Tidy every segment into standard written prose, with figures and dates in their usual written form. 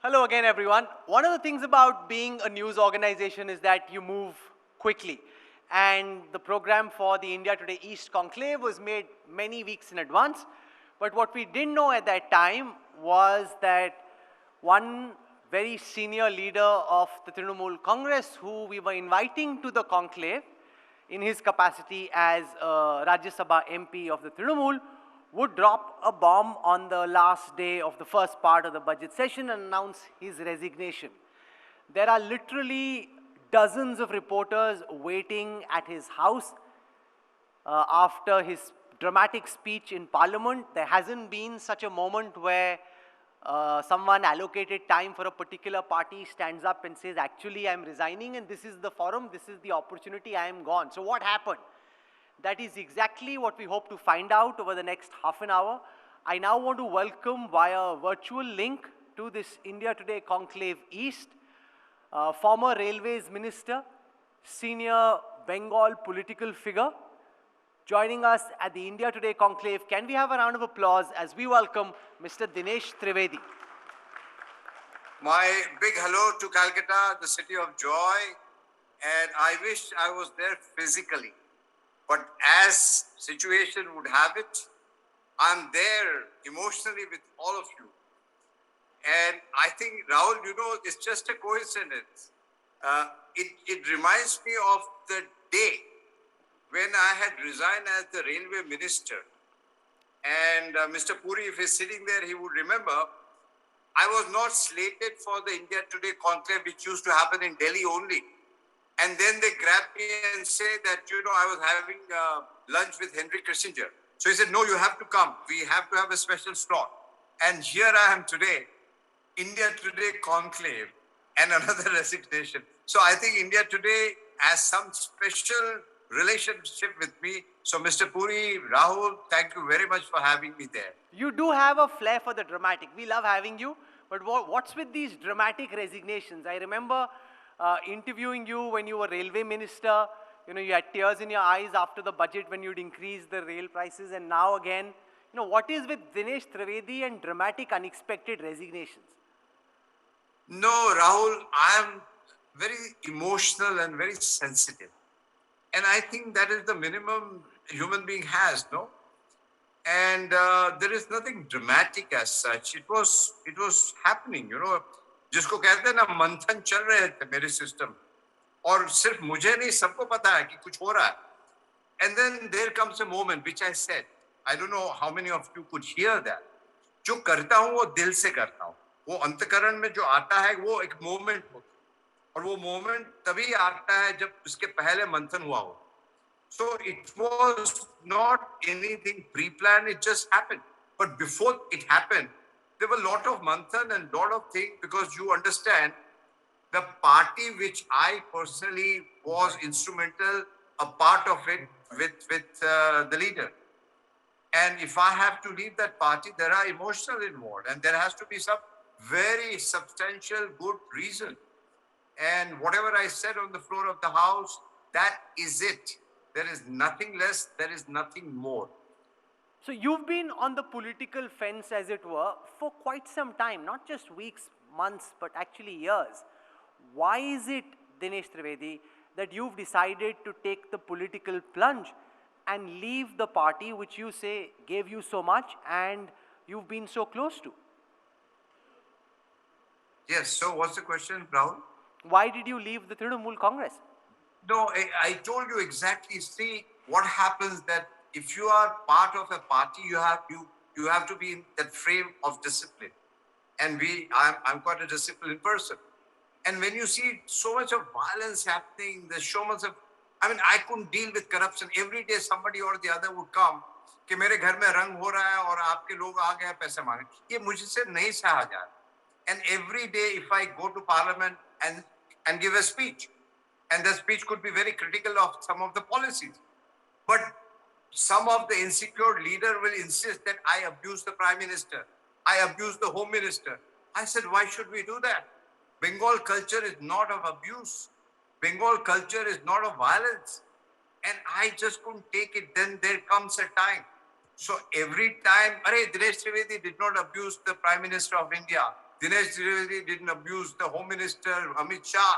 Hello again, everyone. One of the things about being a news organization is that you move quickly. And the program for the India Today East Conclave was made many weeks in advance. But what we didn't know at that time was that one very senior leader of the Trinamool Congress, who we were inviting to the conclave in his capacity as a Rajya Sabha MP of the Trinamool, would drop a bomb on the last day of the first part of the budget session and announce his resignation. There are literally dozens of reporters waiting at his house after his dramatic speech in Parliament. There hasn't been such a moment where someone allocated time for a particular party stands up and says, actually, I'm resigning and this is the forum, this is the opportunity, I am gone. So what happened? That is exactly what we hope to find out over the next half an hour. I now want to welcome via virtual link to this India Today Conclave East, former Railways Minister, senior Bengal political figure, joining us at the India Today Conclave. Can we have a round of applause as we welcome Mr. Dinesh Trivedi? My big hello to Calcutta, the city of joy, and I wish I was there physically. But as situation would have it, I'm there emotionally with all of you. And I think, Rahul, it's just a coincidence. It reminds me of the day when I had resigned as the railway minister. And Mr. Puri, if he's sitting there, he would remember, I was not slated for the India Today conclave, which used to happen in Delhi only. And then they grabbed me and say that, I was having lunch with Henry Kissinger. So he said, no, you have to come. We have to have a special slot. And here I am today, India Today conclave and another resignation. So I think India Today has some special relationship with me. So Mr. Puri, Rahul, thank you very much for having me there. You do have a flair for the dramatic. We love having you. But what's with these dramatic resignations? I remember interviewing you when you were railway minister. You had tears in your eyes after the budget when you'd increase the rail prices, and now again, what is with Dinesh Trivedi and dramatic, unexpected resignations? No, Rahul, I am very emotional and very sensitive. And I think that is the minimum a human being has, no? And there is nothing dramatic as such. It was happening, जिसको कहते हैं ना मंथन चल रहे थे मेरे system और सिर्फ मुझे नहीं सबको पता है कि कुछ हो रहा है. And then there comes a moment which I said, I don't know how many of you could hear that. जो करता हूँ वो दिल से करता हूँ. वो अंतकरण में जो आता है वो एक मोमेंट होता है और वो मोमेंट तभी आता है जब उसके पहले मंथन हुआ हो. So it was not anything pre-planned, it just happened. But before it happened, there were a lot of manthan and a lot of things, because you understand the party which I personally was instrumental, a part of it with the leader. And if I have to leave that party, there are emotional involved and there has to be some very substantial good reason. And whatever I said on the floor of the house, that is it. There is nothing less, there is nothing more. So you've been on the political fence, as it were, for quite some time, not just weeks, months, but actually years. Why is it, Dinesh Trivedi, that you've decided to take the political plunge and leave the party which you say gave you so much and you've been so close to? Yes, so what's the question, Rahul? Why did you leave the Trinamool Congress? No, I told you exactly. See, what happens that if you are part of a party, you have to be in that frame of discipline. And I'm quite a disciplined person. And when you see so much of violence happening, there's so much of, I couldn't deal with corruption. Every day somebody or the other would come कि मेरे घर में रंग हो रहा है और आपके लोग आ गए पैसे मांगे. ये मुझसे नहीं सहा जा. And every day if I go to parliament and give a speech, and the speech could be very critical of some of the policies, but some of the insecure leader will insist that I abuse the prime minister, I abuse the home minister. I said, why should we do that? Bengal culture is not of abuse. Bengal culture is not of violence. And I just couldn't take it. Then there comes a time. So every time, Dinesh Trivedi did not abuse the Prime Minister of India. Dinesh Trivedi didn't abuse the Home Minister, Amit Shah.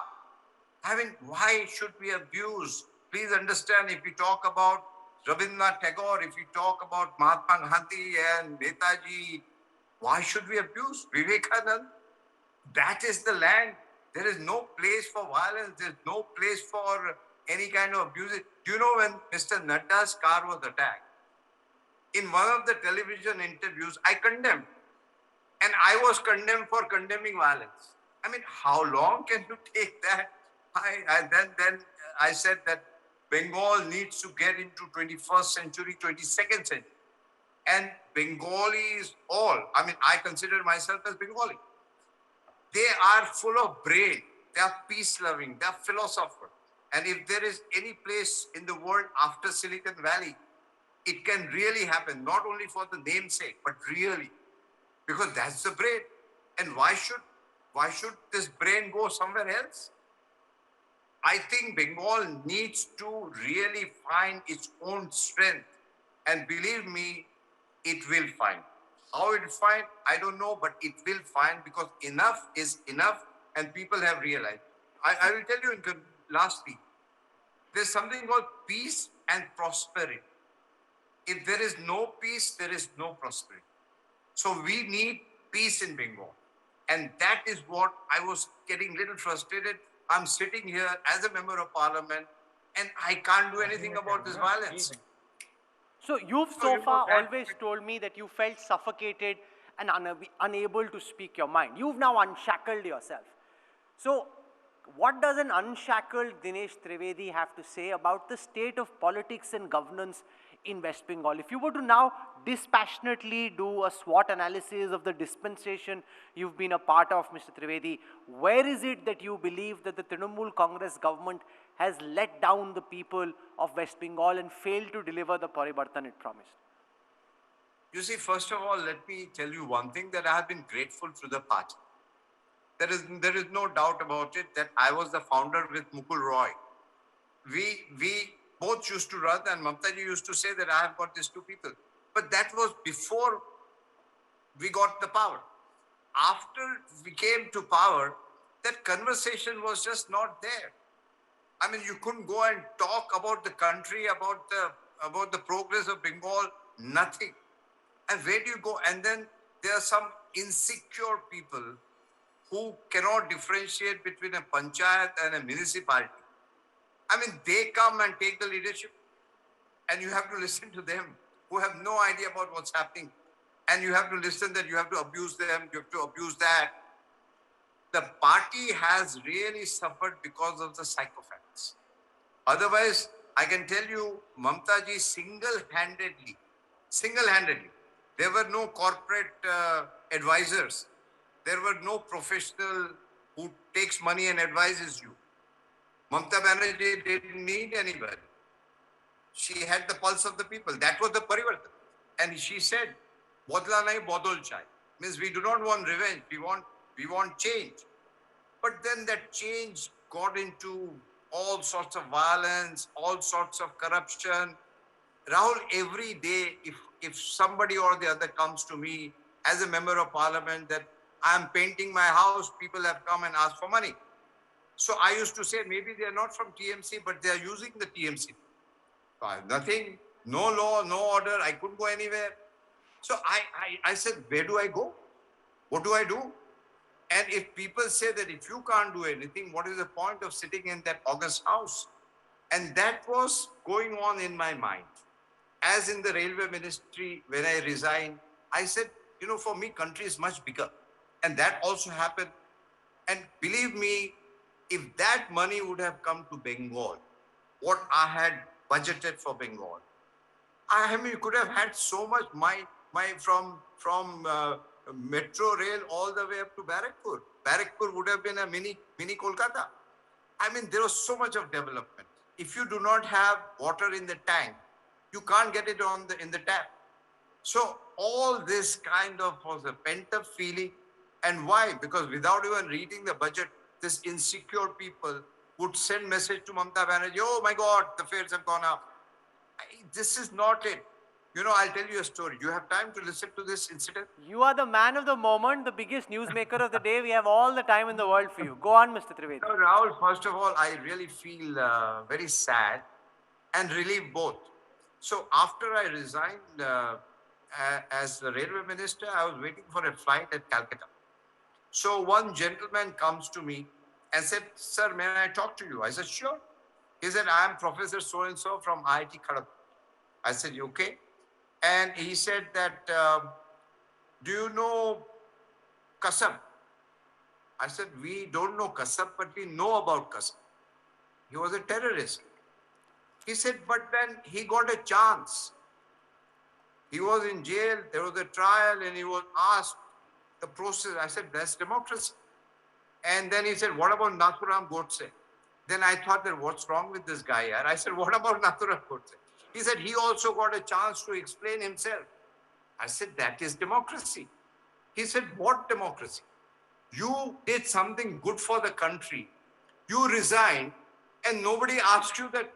I mean, why should we abuse? Please understand, if we talk about Rabindranath Tagore, if we talk about Mahatma Gandhi and Netaji, why should we abuse Vivekanand? That is the land. There is no place for violence. There's no place for any kind of abuse. Do you know when Mr. Nadda's car was attacked? In one of the television interviews, I condemned. And I was condemned for condemning violence. I mean, how long can you take that? Then I said that Bengal needs to get into 21st century, 22nd century. And Bengalis all, I mean, I consider myself as Bengali. They are full of brain. They are peace-loving. They are philosophers. And if there is any place in the world after Silicon Valley, it can really happen, not only for the namesake, but really, because that's the brain. And why should this brain go somewhere else? I think Bengal needs to really find its own strength. And believe me, it will find. How it will find, I don't know, but it will find, because enough is enough and people have realized. I will tell you lastly, there's something called peace and prosperity. If there is no peace, there is no prosperity. So we need peace in Bengal. And that is what I was getting a little frustrated. I'm sitting here as a member of parliament and I can't do anything about this violence. So you've so far always told me that you felt suffocated and unable to speak your mind. You've now unshackled yourself. So what does an unshackled Dinesh Trivedi have to say about the state of politics and governance in West Bengal? If you were to now dispassionately do a SWOT analysis of the dispensation you've been a part of, Mr. Trivedi, where is it that you believe that the Trinamool Congress government has let down the people of West Bengal and failed to deliver the Paribartan it promised? You see, first of all, let me tell you one thing, that I have been grateful to the party. There is no doubt about it that I was the founder with Mukul Roy. We both used to run, and Mamtaji used to say that I have got these two people. But that was before we got the power. After we came to power, that conversation was just not there. I mean, you couldn't go and talk about the country, about the progress of Bengal, nothing. And where do you go? And then there are some insecure people who cannot differentiate between a panchayat and a municipality. I mean, they come and take the leadership, and you have to listen to them, who have no idea about what's happening. And you have to listen that you have to abuse them, you have to abuse that. The party has really suffered because of the sycophants. Otherwise, I can tell you, Mamtaji single-handedly, there were no corporate advisors. There were no professional who takes money and advises you. Mamta Banerjee didn't need anybody. She had the pulse of the people. That was the Parivartan. And she said, Bodla nahi bodol chai. Means we do not want revenge. We want change. But then that change got into all sorts of violence, all sorts of corruption. Rahul, every day, if somebody or the other comes to me as a member of parliament that I am painting my house, people have come and asked for money. So I used to say, maybe they are not from TMC, but they are using the TMC. So I have nothing, no law, no order. I couldn't go anywhere. So I said, where do I go? What do I do? And if people say that if you can't do anything, what is the point of sitting in that august house? And that was going on in my mind. As in the railway ministry, when I resigned, I said, you know, for me, country is much bigger. And that also happened. And believe me, if that money would have come to Bengal, what I had budgeted for Bengal, I mean, you could have had so much from metro rail all the way up to Barrackpur. Barrackpur would have been a mini Kolkata. I mean, there was so much of development. If you do not have water in the tank, you can't get it in the tap. So all this kind of was a pent-up feeling. And why? Because without even reading the budget, this insecure people would send message to Mamta Banerjee, oh my God, the fares have gone up. This is not it. You know, I'll tell you a story. You have time to listen to this incident? You are the man of the moment, the biggest newsmaker of the day. We have all the time in the world for you. Go on, Mr. Trivedi. So, Rahul, first of all, I really feel very sad and relieved both. So, after I resigned as the railway minister, I was waiting for a flight at Calcutta. So, one gentleman comes to me and said, "Sir, may I talk to you?" I said, "Sure." He said, "I am Professor so and so from IIT Kharagpur." I said, "Okay." And he said that, "Do you know Kasam?" I said, "We don't know Kasam, but we know about Kasam. He was a terrorist." He said, "But then he got a chance. He was in jail, there was a trial, and he was asked the process." I said, "That's democracy." And then he said, "What about Nathuram Godse?" Then I thought that what's wrong with this guy? And I said, "What about Nathuram Godse?" He said, "He also got a chance to explain himself." I said, "That is democracy." He said, "What democracy? You did something good for the country. You resigned, and nobody asked you that,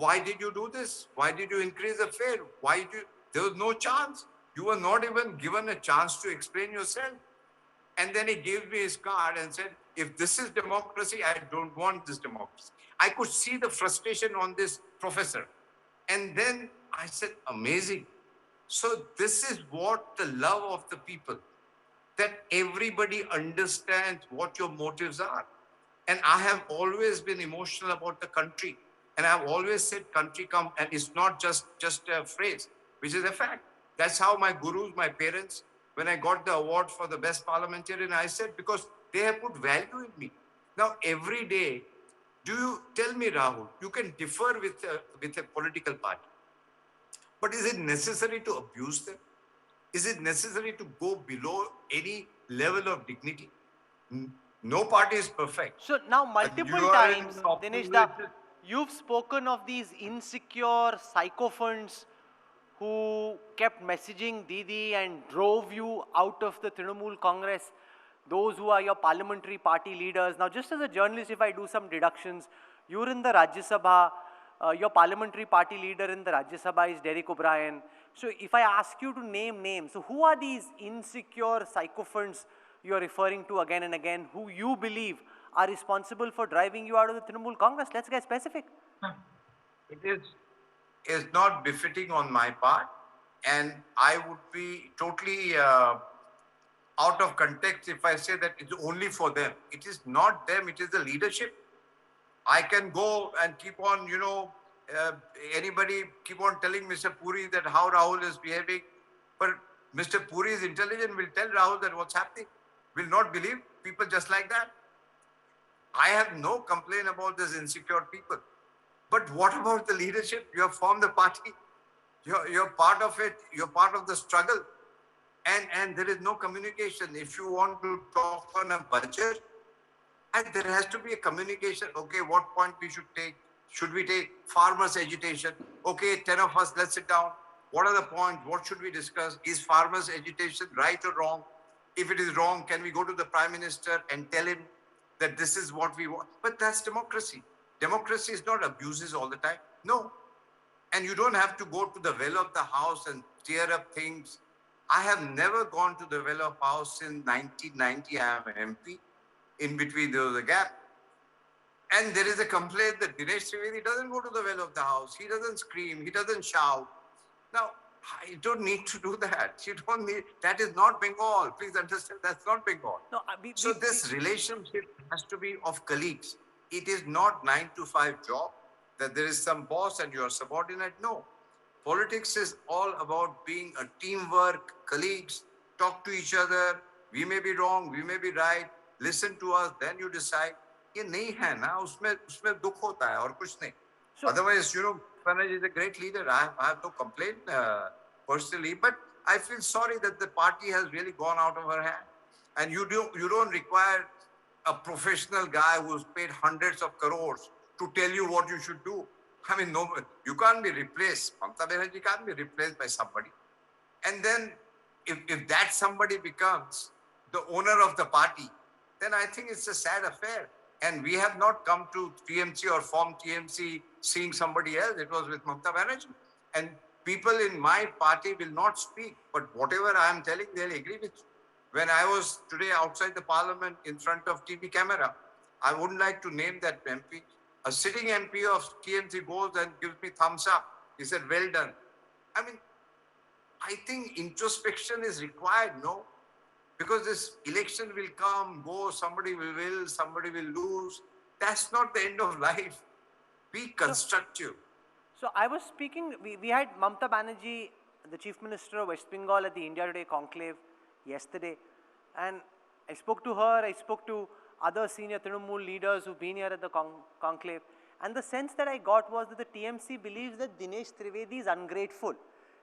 why did you do this? Why did you increase the fare? Why did you? There was no chance. You were not even given a chance to explain yourself." And then he gave me his card and said, "If this is democracy, I don't want this democracy." I could see the frustration on this professor. And then I said, "Amazing." So this is what the love of the people, that everybody understands what your motives are. And I have always been emotional about the country. And I've always said country come, and it's not just a phrase, which is a fact. That's how my gurus, my parents, when I got the award for the best parliamentarian, I said, because they have put value in me. Now, every day, do you tell me, Rahul, you can differ with a political party, but is it necessary to abuse them? Is it necessary to go below any level of dignity? No party is perfect. So now You multiple are in times, Dinesh Da, opposition. you've spoken of these insecure sycophants who kept messaging Didi and drove you out of the Trinamool Congress, those who are your parliamentary party leaders. Now, just as a journalist, if I do some deductions, you're in the Rajya Sabha, your parliamentary party leader in the Rajya Sabha is Derek O'Brien. So if I ask you to name names, so who are these insecure sycophants you're referring to again and again, who you believe are responsible for driving you out of the Trinamool Congress? Let's get specific. It is not befitting on my part, and I would be totally out of context if I say that it's only for them. It is not them, it is the leadership. I can go and keep on, uh, anybody keep on telling Mr. Puri that how Rahul is behaving, but Mr. Puri is intelligent, will tell Rahul that what's happening. Will not believe people just like that. I have no complaint about these insecure people. But what about the leadership? You have formed the party. You're part of it. You're part of the struggle. And there is no communication. If you want to talk on a budget, and there has to be a communication. Okay, what point we should take? Should we take farmers' agitation? Okay, 10 of us, let's sit down. What are the points? What should we discuss? Is farmers' agitation right or wrong? If it is wrong, can we go to the Prime Minister and tell him that this is what we want? But that's democracy. Democracy is not abuses all the time. No. And you don't have to go to the well of the house and tear up things. I have never gone to the well of house since 1990. I am an MP. In between, there was a gap. And there is a complaint that Dinesh Trivedi doesn't go to the well of the house. He doesn't scream. He doesn't shout. Now, you don't need to do that. You don't need, that is not Bengal. Please understand, that's not Bengal. No, So this relationship has to be of colleagues. It is not 9 to 5 job that there is some boss and you are subordinate. No. Politics is all about being a teamwork, colleagues, talk to each other. We may be wrong, we may be right. Listen to us, then you decide. ये नहीं है ना, उसमें उसमें दुख होता है और कुछ नहीं. So- Otherwise, Banerjee is a great leader. I have no complaint personally, but I feel sorry that the party has really gone out of her hand. And you don't require a professional guy who's paid hundreds of crores to tell you what you should do. I mean, no, you can't be replaced. Mamata Banerjee can't be replaced by somebody. And then if that somebody becomes the owner of the party, then I think it's a sad affair. And we have not come to TMC or form TMC seeing somebody else. It was with Mamata Banerjee. And people in my party will not speak, but whatever I am telling, they'll agree with you. When I was today outside the parliament in front of TV camera, I wouldn't like to name that MP. A sitting MP of TMC goes and gives me thumbs up. He said, well done. I mean, I think introspection is required, no? Because this election will come, go, somebody will win, somebody will lose. That's not the end of life. Be constructive. So I was speaking, we had Mamta Banerjee, the Chief Minister of West Bengal at the India Today conclave yesterday. And I spoke to her, I spoke to other senior Trinamool leaders who've been here at the conclave. And the sense that I got was that the TMC believes that Dinesh Trivedi is ungrateful,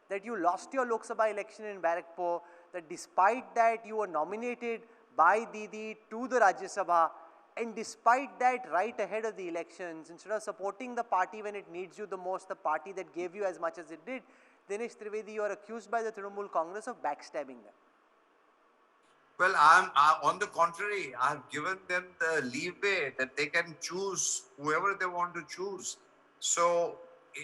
that you lost your Lok Sabha election in Barrackpore, that despite that you were nominated by Didi to the Rajya Sabha, and despite that, right ahead of the elections, instead of supporting the party when it needs you the most, the party that gave you as much as it did, Dinesh Trivedi, you are accused by the Trinamool Congress of backstabbing them. Well, on the contrary, I've given them the leeway that they can choose whoever they want to choose. So,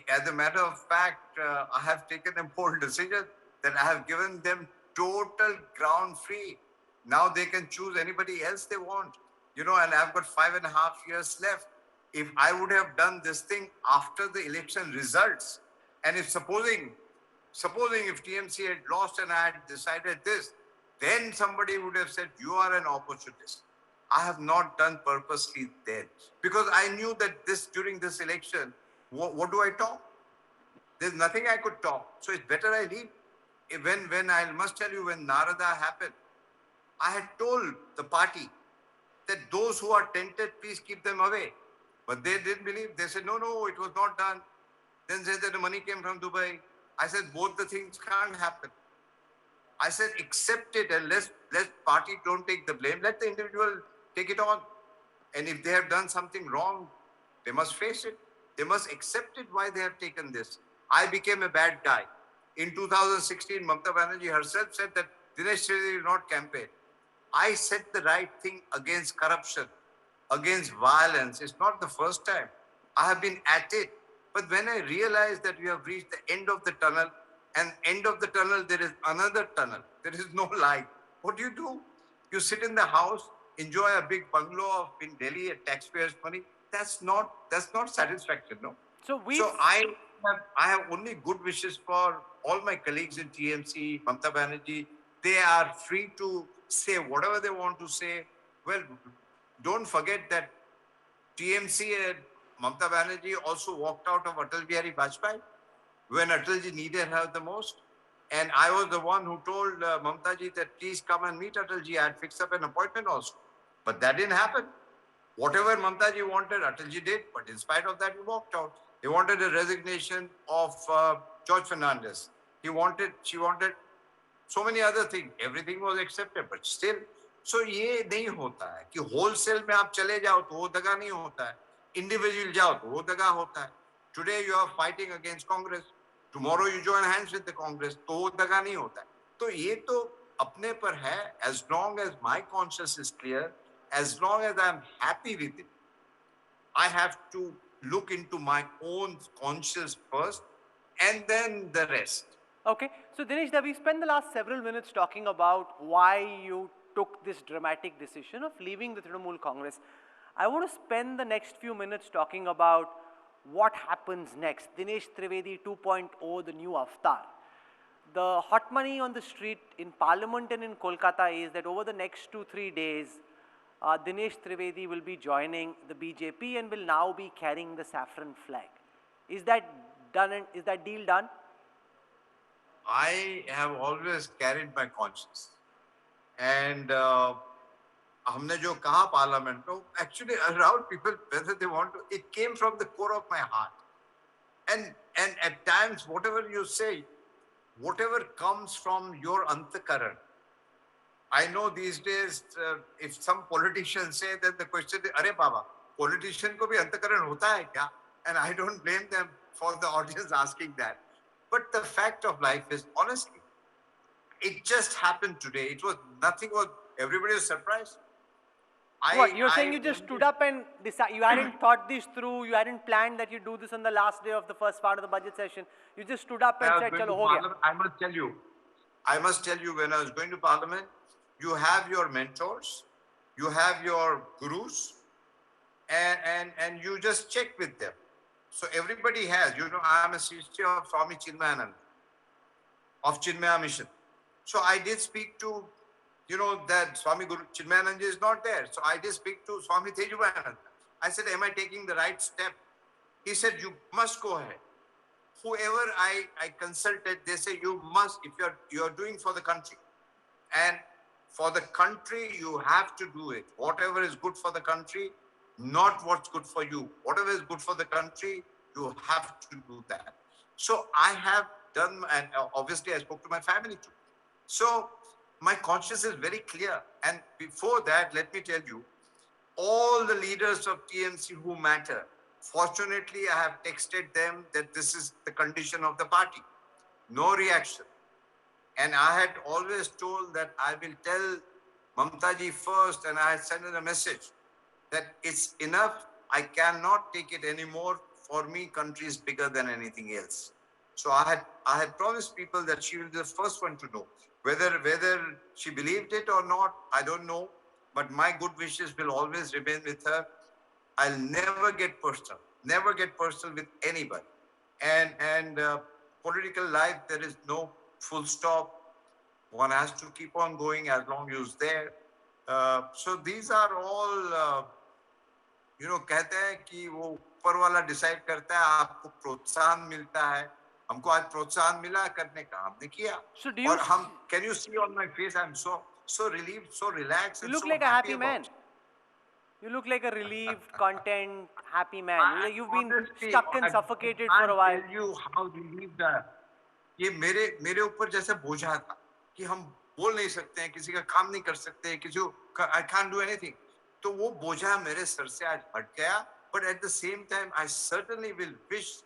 as a matter of fact, I have taken a bold decision that I have given them total ground free. Now they can choose anybody else they want, and I've got 5.5 years left. If I would have done this thing after the election results, and if supposing if TMC had lost and I had decided this, then somebody would have said, you are an opportunist. I have not done purposely then, because I knew that during this election, what do I talk? There's nothing I could talk. So it's better I leave. When I must tell you, when Narada happened, I had told the party that those who are tempted, please keep them away. But they didn't believe. They said, no, it was not done. Then said that the money came from Dubai. I said, both the things can't happen. I said, accept it and let party don't take the blame. Let the individual take it on. And if they have done something wrong, they must face it. They must accept it why they have taken this. I became a bad guy. In 2016, Mamta Banerjee herself said that Dinesh Trivedi will not campaign. I said the right thing against corruption, against violence. It's not the first time. I have been at it. But when I realized that we have reached the end of the tunnel, and end of the tunnel, there is another tunnel. There is no light. What do? You sit in the house, enjoy a big bungalow in Delhi at taxpayers' money. That's not satisfaction, no? So I have only good wishes for all my colleagues in TMC, Mamta Banerjee. They are free to say whatever they want to say. Well, don't forget that TMC and Mamta Banerjee also walked out of Atal Bihari Vajpayee when Atalji needed her the most. And I was the one who told Mamtaji that please come and meet Atalji. I had fixed up an appointment also. But that didn't happen. Whatever Mamtaji wanted, Atalji did. But in spite of that, he walked out. He wanted a resignation of George Fernandez. She wanted so many other things. Everything was accepted, but still. So ये नहीं होता है कि wholesale में आप चले जाओ तो वो दगा नहीं होता है. Individual जाओ तो वो दगा होता है. Today you are fighting against Congress. Tomorrow you join hands with the Congress. तो वो दगा नहीं होता है. तो ये तो अपने पर है. As long as my conscience is clear, as long as I am happy with it, I have to look into my own conscience first and then the rest. Okay, so Dinesh, we spent the last several minutes talking about why you took this dramatic decision of leaving the Trinamool Congress. I want to spend the next few minutes talking about what happens next. Dinesh Trivedi 2.0, the new avatar. The hot money on the street in Parliament and in Kolkata is that over the next 2-3 days, Dinesh Trivedi will be joining the BJP and will now be carrying the saffron flag. Is that done? Is that deal done? I have always carried my conscience. And हमने जो कहा parliament में, actually around people whether they want to, it came from the core of my heart. And at times, whatever you say, whatever comes from your antakaran. I know these days, if some politicians say that, the question is, अरे बाबा, politician को भी antakaran होता है क्या? And I don't blame them for the audience asking that. But the fact of life is, honestly, it just happened today. It was nothing. Everybody was surprised. What, you're saying I you just stood only, up and you hadn't thought this through, you hadn't planned that you do this on the last day of the first part of the budget session. You just stood up when and I was said, going chalo, to ho gaya. Parliament, I must tell you, when I was going to Parliament, you have your mentors, you have your gurus, and you just check with them. So everybody has, I am a sister of Swami Chinmayananda, of Chinmaya Mission. So I did speak to, that Swami Guru Chinmayananda is not there. So I did speak to Swami Tejubayananda. I said, am I taking the right step? He said, you must go ahead. Whoever I consulted, they say you must, if you're doing for the country. And for the country, you have to do it. Whatever is good for the country, not what's good for you. Whatever is good for the country, you have to do that. So I have done, and obviously I spoke to my family too. So my conscience is very clear. And before that, let me tell you, all the leaders of TMC who matter, fortunately, I have texted them that this is the condition of the party. No reaction. And I had always told that I will tell Mamta ji first, and I had sent her a message that it's enough. I cannot take it anymore. For me, country is bigger than anything else. So I had promised people that she will be the first one to know. Whether she believed it or not, I don't know. But my good wishes will always remain with her. I'll never get personal with anybody. And political life, there is no full stop. One has to keep on going as long as you're there. So these are all, कहते हैं कि वो ऊपर वाला decide करता है, आपको प्रोत्साहन मिलता है. हमको आज प्रोत्साहन मिला करने का, हमने किया. So do you, और हम, can you see on my face, I'm so relieved, so relaxed, you and look so like a happy happy man. about it. You look like a relieved, content, happy man. You've been Honestly, stuck and I suffocated can't for a while. tell you how relieved I am. ये मेरे ऊपर जैसे बोझा था कि हम बोल नहीं सकते हैं, किसी का काम नहीं कर सकते, किसी को I can't do anything. तो वो बोझा मेरे सर से आज हट गया. But at the same time, I certainly will wish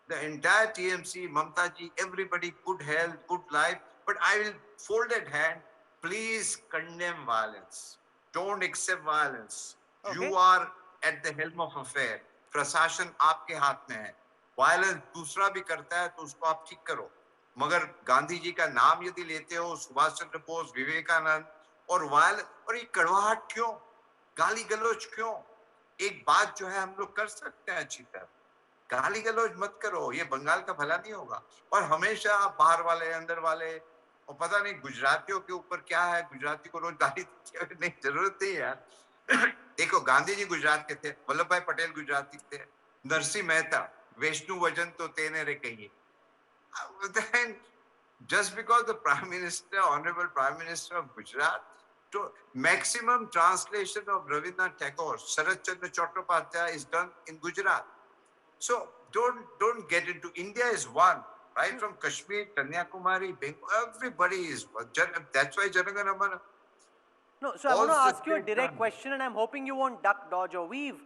the entire TMC, Mamta ji, everybody good health, good life. But I will folded hand, please condemn violence. Don't accept violence. Okay. You are at the helm of affair. प्रशासन आपके हाथ में है. Violence दूसरा भी करता है तो उसको आप ठीक करो. मगर गांधी जी का नाम यदि लेते हो, सुभाष चंद्र बोस, विवेकानंद, और ये कड़वाहट क्यों, गाली गलौज क्यों? एक बात जो है हम लोग कर सकते हैं अच्छी तरह, गाली गलौज मत करो, ये बंगाल का भला नहीं होगा. और हमेशा बाहर वाले अंदर वाले, और पता नहीं गुजरातियों के ऊपर क्या है, गुजराती को रोज गाली नहीं, जरूरत नहीं यार. देखो, गांधी जी गुजरात के थे, वल्लभ भाई पटेल गुजराती थे, नरसिंह मेहता, वैष्णु वजन तो तेने रे कहिए. Then just because the Prime Minister, Honorable Prime Minister of Gujarat, to maximum translation of Rabindranath Tagore, Sharat Chandra Chattopadhyay is done in Gujarat. So don't get into, India is one, right? From Kashmir, Kanyakumari, Bengal, everybody is one. That's why Janagana Mana. No, so I want to ask you a direct question, and I'm hoping you won't duck, dodge, or weave.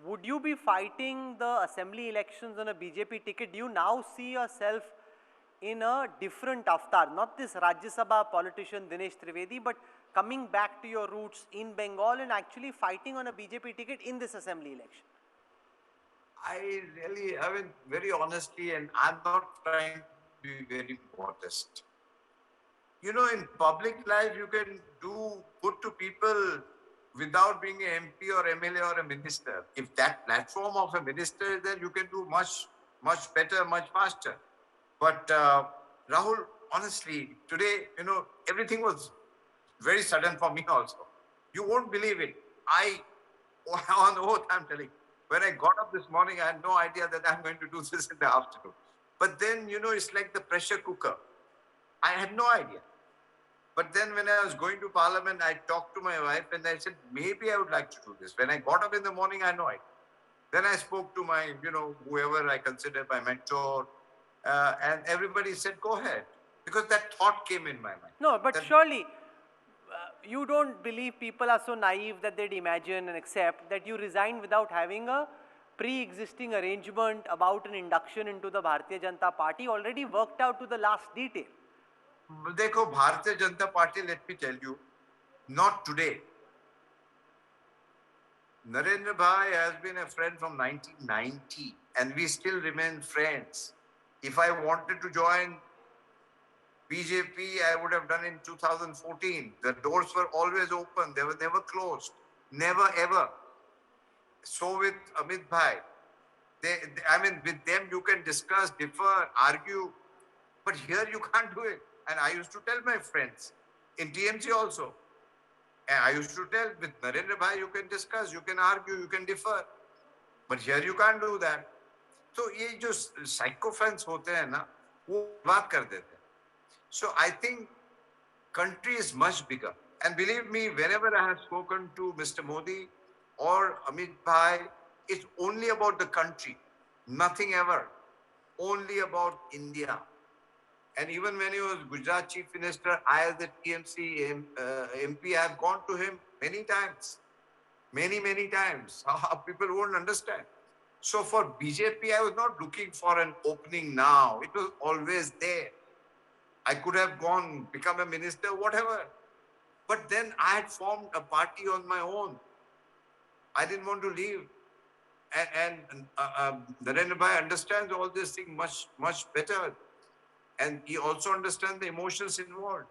Would you be fighting the assembly elections on a BJP ticket? Do you now see yourself in a different avatar? Not this Rajya Sabha politician Dinesh Trivedi, but coming back to your roots in Bengal and actually fighting on a BJP ticket in this assembly election? I mean, very honestly, and I'm not trying to be very modest. In public life, you can do good to people without being an MP or MLA or a minister. If that platform of a minister is there, you can do much, much better, much faster. But Rahul, honestly, today, everything was very sudden for me also. You won't believe it. On oath, I'm telling. When I got up this morning, I had no idea that I'm going to do this in the afternoon. But then, it's like the pressure cooker. I had no idea. But then when I was going to Parliament, I talked to my wife and I said, maybe I would like to do this. When I got up in the morning, I had no idea. Then I spoke to my, whoever I consider my mentor, and everybody said, go ahead. Because that thought came in my mind. No, but surely you don't believe people are so naive that they'd imagine and accept that you resigned without having a pre-existing arrangement about an induction into the Bharatiya Janata Party already worked out to the last detail. देखो, Bharatiya Janata Party, let me tell you, not today. Narendra Bhai has been a friend from 1990 and we still remain friends. If I wanted to join BJP, I would have done in 2014. The doors were always open, they were never closed, never ever. So with Amit Bhai, I mean, with them you can discuss, differ, argue, but here you can't do it. And I used to tell my friends in TMC also, and I used to tell with Narendra Bhai, you can discuss, you can argue, you can differ, but here you can't do that. तो ये जो साइकोफेंस होते हैं ना वो बात कर देते हैं. So I think country is much bigger. And believe me, whenever I have spoken to Mr. Modi or Amit Bhai, it's only about the country, nothing ever, only about India. And even when he was Gujarat Chief Minister, I as the TMC MP, I have gone to him many times, many times. People won't understand. So for BJP, I was not looking for an opening now. It was always there. I could have gone, become a minister, whatever. But then I had formed a party on my own. I didn't want to leave. And Narendra Bhai understands all these things much better. And he also understands the emotions involved.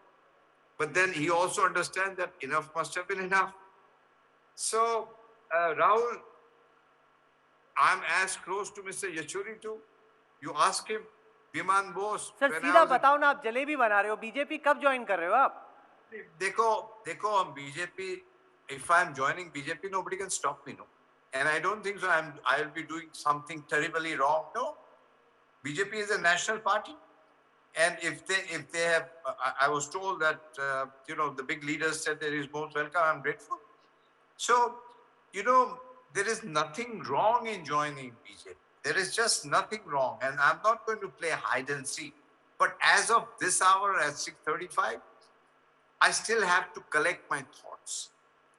But then he also understands that enough must have been enough. So, Rahul, I'm as close to Mr. Yachuri too. You ask him, Biman Bose. Sir सीधा बताओ ना, आप जलेबी बना रहे हो, BJP कब join कर रहे हो आप? देखो हम BJP, if I'm joining BJP, nobody can stop me, no. And I don't think so. I'll be doing something terribly wrong. No. BJP is a national party. And if they have, I was told that, the big leaders said there is most welcome. I'm grateful. So, there is nothing wrong in joining BJP. There is just nothing wrong. And I'm not going to play hide and seek. But as of this hour at 6:35, I still have to collect my thoughts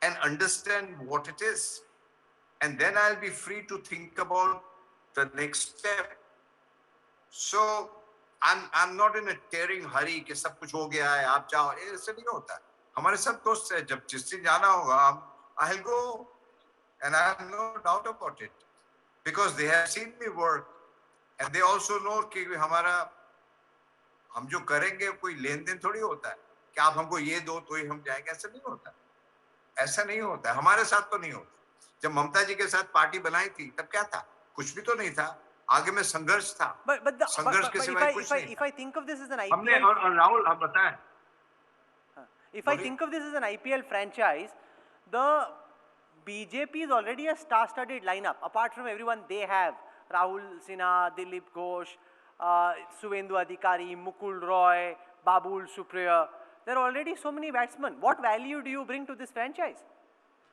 and understand what it is. And then I'll be free to think about the next step. So I'm not in a tearing hurry कि सब कुछ हो गया है, आप जाओ, ऐसे नहीं होता है. हमारे सब दोस्त हैं, जब जिस दिन जाना होगा, I'll go, and I have no doubt about it, because they have seen me work, and they also know कि हम जो करेंगे कोई लेन देन थोड़ी होता है कि आप हमको ये दो तो ही हम जाएंगे. ऐसा नहीं होता, ऐसा नहीं होता. हमारे साथ तो नहीं होता. जब ममता जी के साथ पार्टी बनाई थी तब क्या था? कुछ भी तो नहीं था. आगे में संघर्ष था. संघर्ष के सिवाय कुछ नहीं. If I think of this as an हमने IPL, और राहुल आप बताएं. if I think of this as an IPL franchise, the BJP is already a star-studded lineup. Apart from everyone they have, Rahul Sinha, Dilip Ghosh, Suvendu Adhikari, Mukul Roy, Babul Supriya. There are already so many batsmen. What value do you bring to this franchise,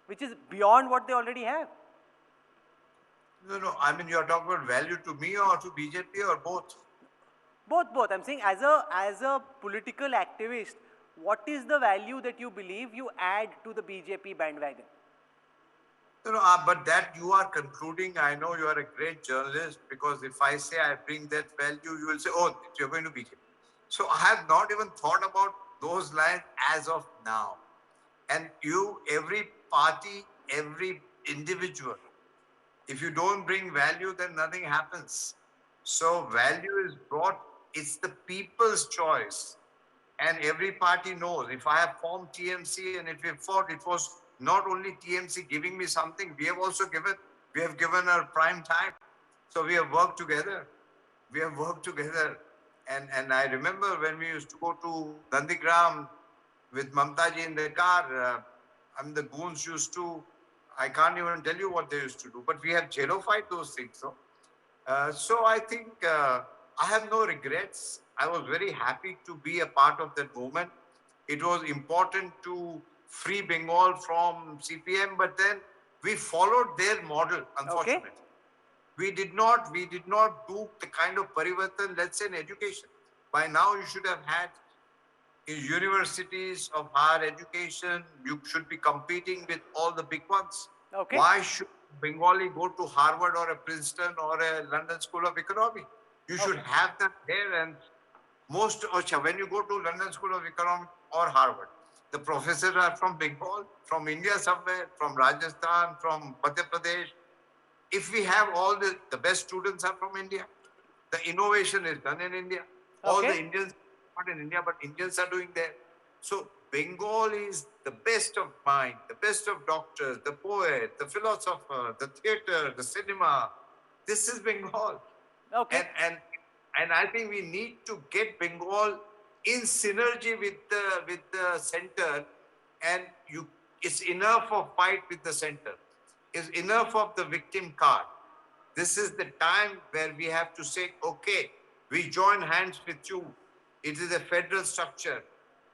which is beyond what they already have? No. I mean, you are talking about value to me or to BJP or both? Both. I'm saying as a political activist, what is the value that you believe you add to the BJP bandwagon? But that you are concluding. I know you are a great journalist, because if I say I bring that value, you will say, oh, you're going to BJP. So I have not even thought about those lines as of now. And every party, every individual, if you don't bring value, then nothing happens. So value is brought, it's the people's choice. And every party knows, if I have formed TMC and if we fought, it was not only TMC giving me something, we have given our prime time. So we have worked together. And I remember when we used to go to Nandigram with Mamta ji in the car, the goons used to, I can't even tell you what they used to do, but we have jellified those things. So I think I have no regrets. I was very happy to be a part of that movement. It was important to free Bengal from CPM, but then we followed their model, unfortunately. Okay. We did not do the kind of parivartan, let's say, in education. By now, you should have had in universities of higher education, you should be competing with all the big ones. Okay. Why should Bengali go to Harvard or a Princeton or a London School of Economics? You should have that there. And when you go to London School of Economics or Harvard, The professors are from Bengal, from India somewhere, from Rajasthan, from Madhya Pradesh. If we have all the best students are from India, the innovation is done in India. All the Okay. Indians, not in India, but Indians are doing there. So Bengal is the best of mind, the best of doctors, the poet, the philosopher, the theater, the cinema. This is Bengal. Okay. And I think we need to get Bengal in synergy with the center, and you it's enough of fight with the center. It's enough of the victim card. This is the time where we have to say, okay, we join hands with you. It is a federal structure.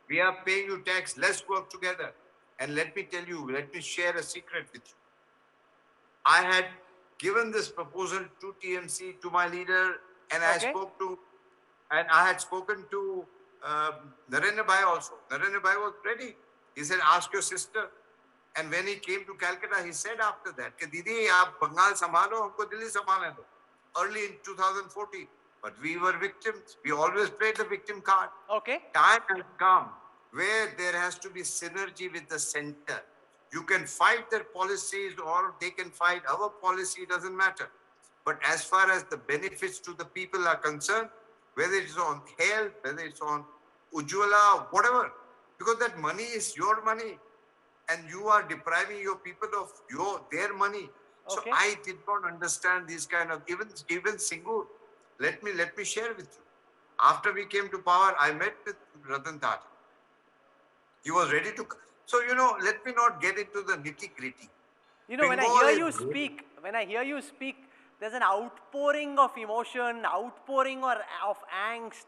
We are paying you tax. Let's work together. And let me tell you, let me share a secret with you. I had given this proposal to TMC, to my leader, and Okay. I had spoken to Narendra Bhai also. Narendra Bhai was ready. He said, ask your sister. And when he came to Calcutta, he said after that, कि दीदी आप बंगाल संभालो, हमको दिल्ली संभालने दो. Early in 2014. But we were victims. We always played the victim card. Okay. Time has come where there has to be synergy with the center. You can fight their policies or they can fight our policy, doesn't matter. But as far as the benefits to the people are concerned, whether it's on health, whether it's on Ujjwala, whatever, because that money is your money and you are depriving your people of their money. So Okay. I did not understand these kind of even Singur. Let me share with you. After we came to power, I met with Ratan Tata. He was ready to. So let me not get into the nitty gritty. You know, when I hear you speak, there's an outpouring of emotion, outpouring of angst,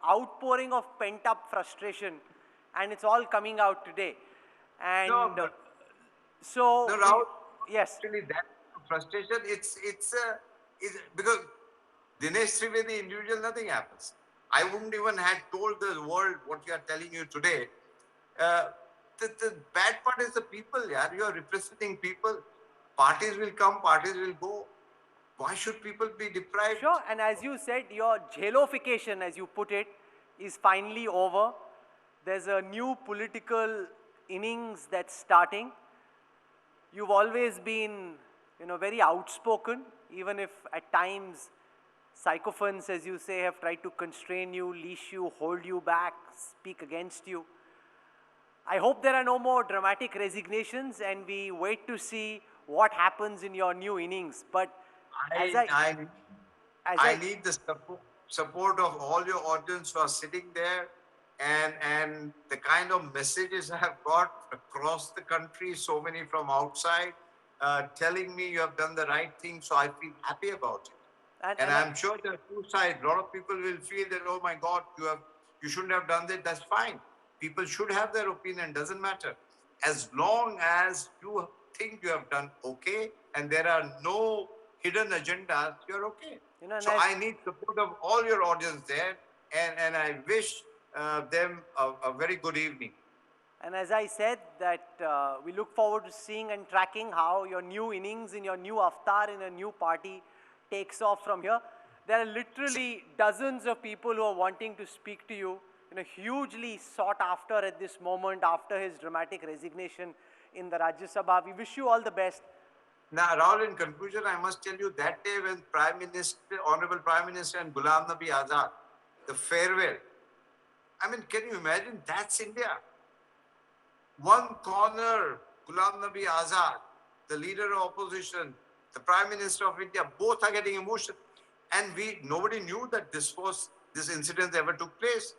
outpouring of pent-up frustration, and it's all coming out today. And No, but so, no, Rahul, yes, actually that frustration, it's because Dinesh Trivedi individual, nothing happens. I wouldn't even have told the world what you are telling you today. The bad part is the people, yeah. You are representing people. Parties will come, parties will go. Why should people be deprived? sure. And as you said, your jailification, as you put it, is finally over. There's a new political innings that's starting. You've always been, very outspoken, even if at times sycophants, as you say, have tried to constrain you, leash you, hold you back, speak against you. I hope there are no more dramatic resignations and we wait to see what happens in your new innings. But as I as I I, need the support of all your audience who are sitting there, and the kind of messages I have got across the country, so many from outside, telling me you have done the right thing. So I feel happy about it. And and I, I'm sure there are two sides. A lot of people will feel that, oh my God, you shouldn't have done that. That's fine. People should have their opinion. Doesn't matter. As long as you think you have done okay and there are no hidden agendas, you're okay. and So I need support of all your audience there, and I wish them a very good evening. And as I said, that we look forward to seeing and tracking how your new innings in your new avatar in a new party takes off from here. There are literally dozens of people who are wanting to speak to you, hugely sought after at this moment after his dramatic resignation in the Rajya Sabha. We wish you all the best. Now, Rahul, in conclusion, I must tell you that day when Honorable Prime Minister and Ghulam Nabi Azad, the farewell, I mean, can you imagine? That's India. One corner, Ghulam Nabi Azad, the leader of opposition, the Prime Minister of India, both are getting emotional. And nobody knew that this incident ever took place.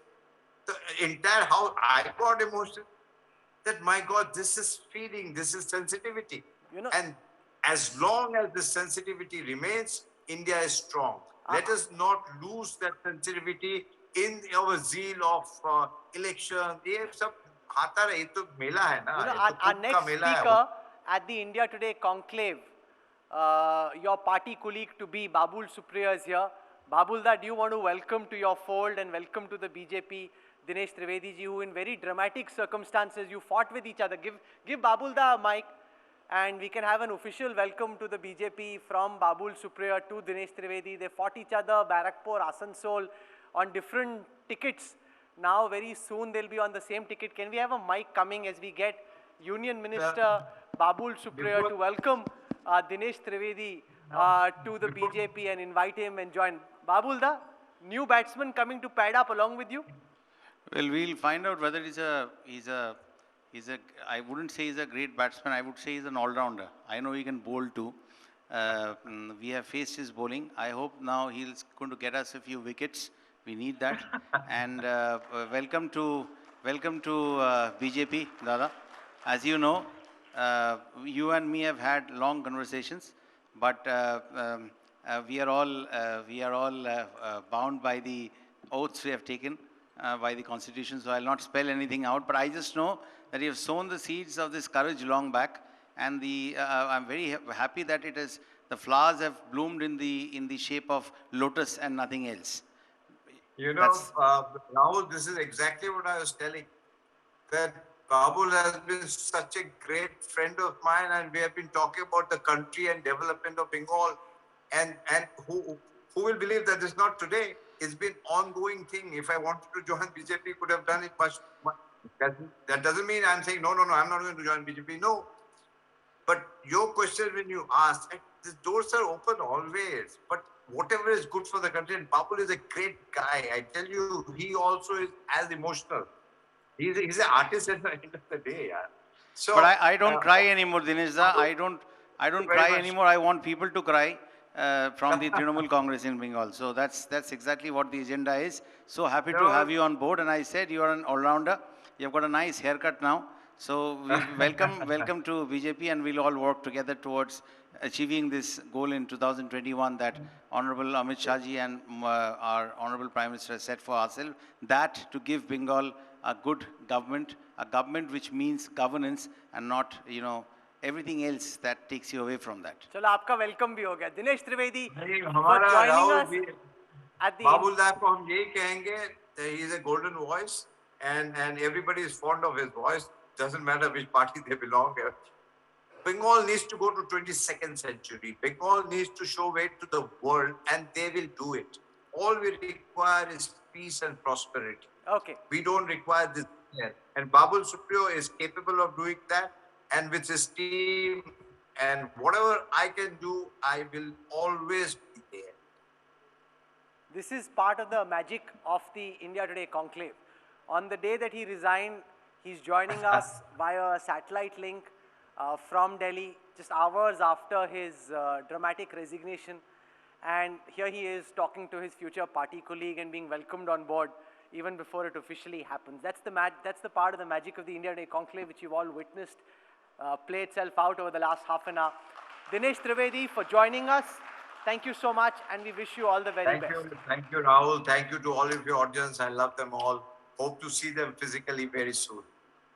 The entire house, I got emotional. That, my God, this is feeling, this is sensitivity. And as long as this sensitivity remains, India is strong. Let us not lose that sensitivity in our zeal of election. ये सब खाता रहे, ये तो मेला है ना, ये तो Our कुंभ का next मेला है. speaker at the India Today conclave, your party colleague to be, Babul Supriya is here. Babulda, do you want to welcome to your fold and welcome to the BJP Dinesh Trivedi ji, who in very dramatic circumstances you fought with each other. Give Babulda a mic and we can have an official welcome to the BJP from Babul Supriya to Dinesh Trivedi. They fought each other, Barakpur, Asansol, on different tickets Now, very soon, they'll be on the same ticket. Can we have a mic coming as we get Union Minister Babul Supriyo to welcome Dinesh Trivedi to the before- BJP and invite him and join. Babul, the new batsman coming to pad up along with you? Well, we'll find out whether I wouldn't say he's a great batsman. I would say he's an all-rounder. I know he can bowl too. We have faced his bowling. I hope now he's going to get us a few wickets. We need that. And welcome to BJP, Dada. As you know, you and me have had long conversations, but we are all bound by the oaths we have taken by the Constitution, so I'll not spell anything out. But I just know that you have sown the seeds of this courage long back, and I'm very happy that the flowers have bloomed in the shape of lotus and nothing else. You know, That's- Rahul, this is exactly what I was telling. That Babul has been such a great friend of mine, and we have been talking about the country and development of Bengal. And who will believe that it's not today? It's been ongoing thing. If I wanted to join BJP, could have done it much. That doesn't mean I'm saying no, I'm not going to join BJP. No. But your question when you asked, the doors are open always. But whatever is good for the country, and Babul is a great guy. I tell you, he also is as emotional. He's an artist at the end of the day. Yeah. So, But I don't cry anymore, Dinesh da. I don't very cry much. anymore. I want people to cry from the Trinamool Congress in Bengal. So that's exactly what the agenda is. So happy to No. have you on board. And I said you are an all-rounder. You've got a nice haircut now. So we welcome to BJP, and we'll all work together towards achieving this goal in 2021 that Honorable Amit Shah ji and our Honorable Prime Minister has set for ourselves. That to give Bengal a good government, a government which means governance and not, everything else that takes you away from that. Chalo, आपका welcome भी हो गया. Dinesh Trivedi नहीं, for हमारा joining Rahul us भी at the बाबुल दा को हम यही कहेंगे that he is a golden voice, and everybody is fond of his voice. Doesn't matter which party they belong. Bengal needs to go to 22nd century. Bengal needs to show way to the world, and they will do it. All we require is peace and prosperity. Okay. We don't require this here. And Babul Supriyo is capable of doing that. And with his team and whatever I can do, I will always be there. This is part of the magic of the India Today conclave. On the day that he resigned, he's joining us via a satellite link from Delhi, just hours after his dramatic resignation. And here he is talking to his future party colleague and being welcomed on board even before it officially happens. That's the part of the magic of the India Today conclave which you've all witnessed play itself out over the last half an hour. Dinesh Trivedi for joining us. Thank you so much, and we wish you all the very best. Thank you, Rahul. Thank you to all of your audience. I love them all. Hope to see them physically very soon.